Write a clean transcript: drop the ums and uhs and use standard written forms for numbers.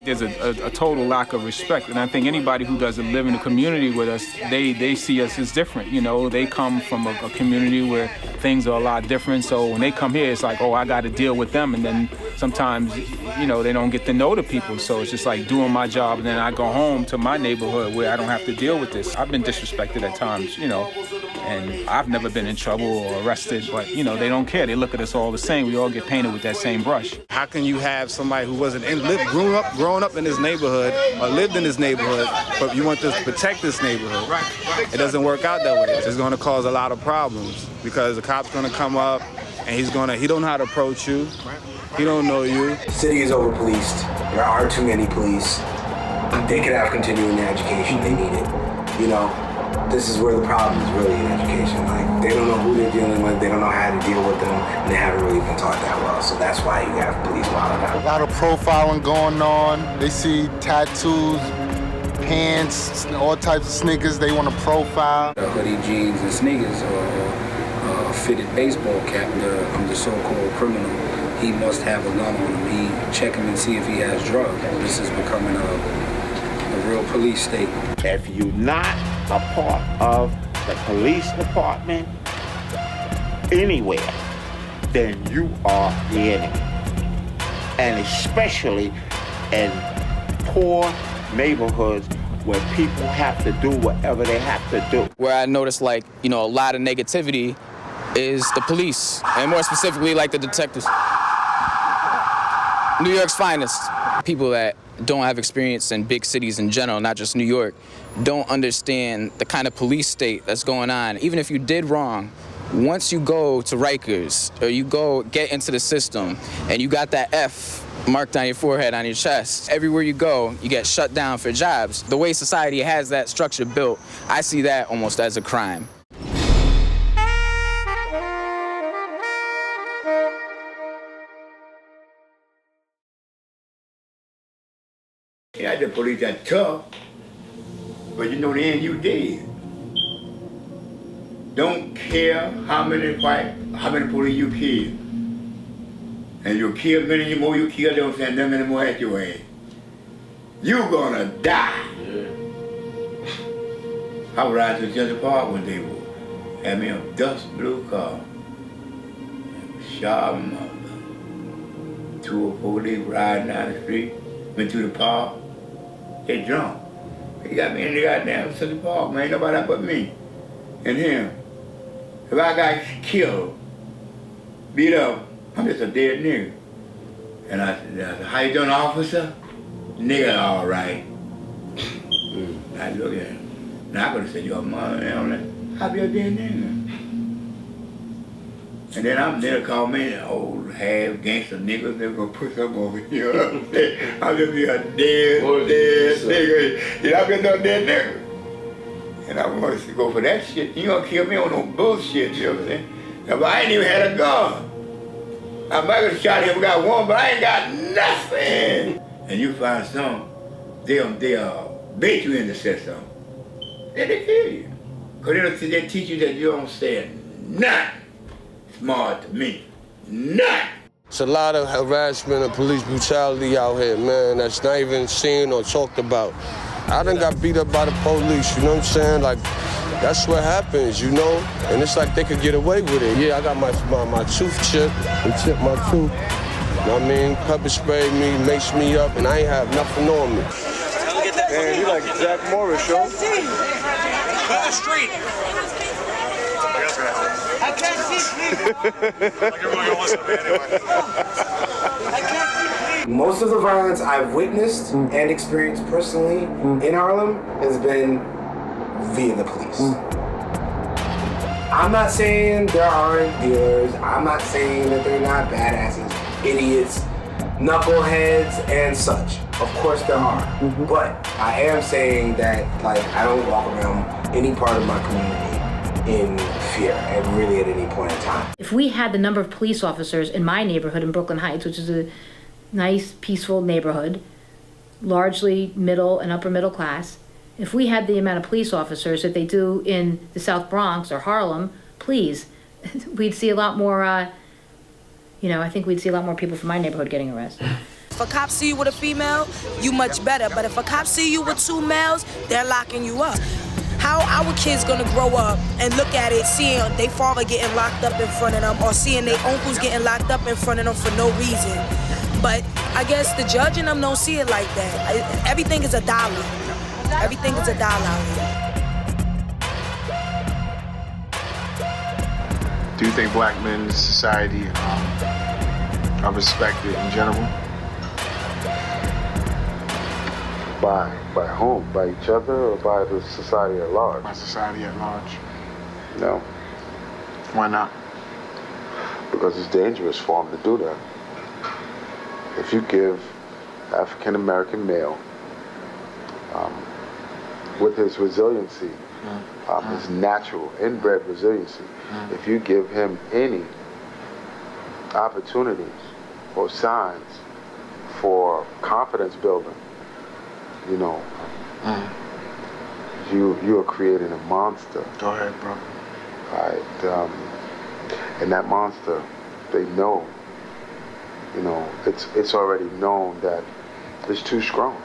There's a total lack of respect, and I think anybody who doesn't live in the community with us, they see us as different. You know, they come from a community where things are a lot different, so when they come here, it's like, oh, I got to deal with them, and then sometimes, you know, they don't get to know the people, so it's just like doing my job, and then I go home to my neighborhood where I don't have to deal with this. I've been disrespected at times, you know, and I've never been in trouble or arrested, but, you know, they don't care. They look at us all the same. We all get painted with that same brush. How can you have somebody who wasn't grown up in this neighborhood or lived in this neighborhood, but you want to protect this neighborhood? It doesn't work out that way. It's going to cause a lot of problems because the cop's going to come up and he don't know how to approach you. He don't know you. The city is over-policed. There are too many police. They could have continuing education. They need it. You know, this is where the problem is really in education. Like, they don't know who they're dealing with. They don't know how to deal with them, and they haven't really been taught that well. So that's why you have police wilding out. A lot of profiling going on. They see tattoos, pants, all types of sneakers they want to profile. Hoodie, jeans, and sneakers, or a fitted baseball cap. The so-called criminal. He must have a gun on him. He check him and see if he has drugs. This is becoming a real police state. If you're not a part of the police department anywhere, then you are the enemy. And especially in poor neighborhoods where people have to do whatever they have to do. Where I noticed, like, you know, a lot of negativity is the police, and more specifically, like, the detectives. New York's finest. People that don't have experience in big cities in general, not just New York, don't understand the kind of police state that's going on. Even if you did wrong, once you go to Rikers or you go get into the system and you got that F marked on your forehead, on your chest, everywhere you go, you get shut down for jobs. The way society has that structure built, I see that almost as a crime. Yeah, the police are tough, but you know the end you dead. Don't care how many police you kill. And you kill many more you kill, don't send them many more at your ass. You gonna die. Yeah. I was riding to Central Park one day, had me a dust blue car. Sharp mother. 2 or 4 days riding down the street, went to the park. They drunk. He got me in the goddamn Central Park, man. Ain't nobody but me and him. If I got killed, beat up, I'm just a dead nigga. And I said, how you doing, officer? Nigga, all right. I look at him. Now I could have said, your mother, I'll be a dead nigga. And then they'll call me an old half gangster nigga. They're gonna put something over here. I'm just be a dead nigga. You know, I'm just a dead nigga. And I want to go for that shit. You gonna kill me on no bullshit, you know what I'm saying? Now, I ain't even had a gun. I might have shot him, got one, but I ain't got nothing. And you find some, they'll bait you in the system. Then they kill you. Because they teach you that you don't say nothing smart to me. Nothing. It's a lot of harassment and police brutality out here, man, that's not even seen or talked about. I done got beat up by the police, you know what I'm saying? Like, that's what happens, you know? And it's like they could get away with it. Yeah, I got my tooth chipped. They chipped my tooth. You know what I mean? Pepper sprayed me, maced me up, and I ain't have nothing on me. Man, you like Jack Morris, yo. Call the street. I can't see, please. Like everyone gonna listen to me anyway. I can't see, please. Most of the violence I've witnessed and experienced personally in Harlem has been via the police. I'm not saying there aren't dealers. I'm not saying that they're not badasses, idiots, knuckleheads, and such. Of course there are. But I am saying that, like, I don't walk around any part of my community in fear, and really at any point in time. If we had the number of police officers in my neighborhood in Brooklyn Heights, which is a nice, peaceful neighborhood, largely middle and upper middle class, if we had the amount of police officers that they do in the South Bronx or Harlem, please, we'd see a lot more, I think we'd see a lot more people from my neighborhood getting arrested. If a cop see you with a female, you much better. But if a cop see you with 2 males, they're locking you up. How our kids gonna grow up and look at it, seeing their father getting locked up in front of them, or seeing their uncles getting locked up in front of them for no reason? But I guess the judge and them don't see it like that. Everything is a dollar. Everything is a dollar out here. Do you think black men in society are respected in general? By whom? By each other or by the society at large? By society at large. No. Why not? Because it's dangerous for them to do that. If you give African American male, with his resiliency, his natural inbred resiliency, if you give him any opportunities or signs for confidence building, you know, you are creating a monster. Go ahead, bro. Right, and that monster, they know, you know, it's already known that it's too strong.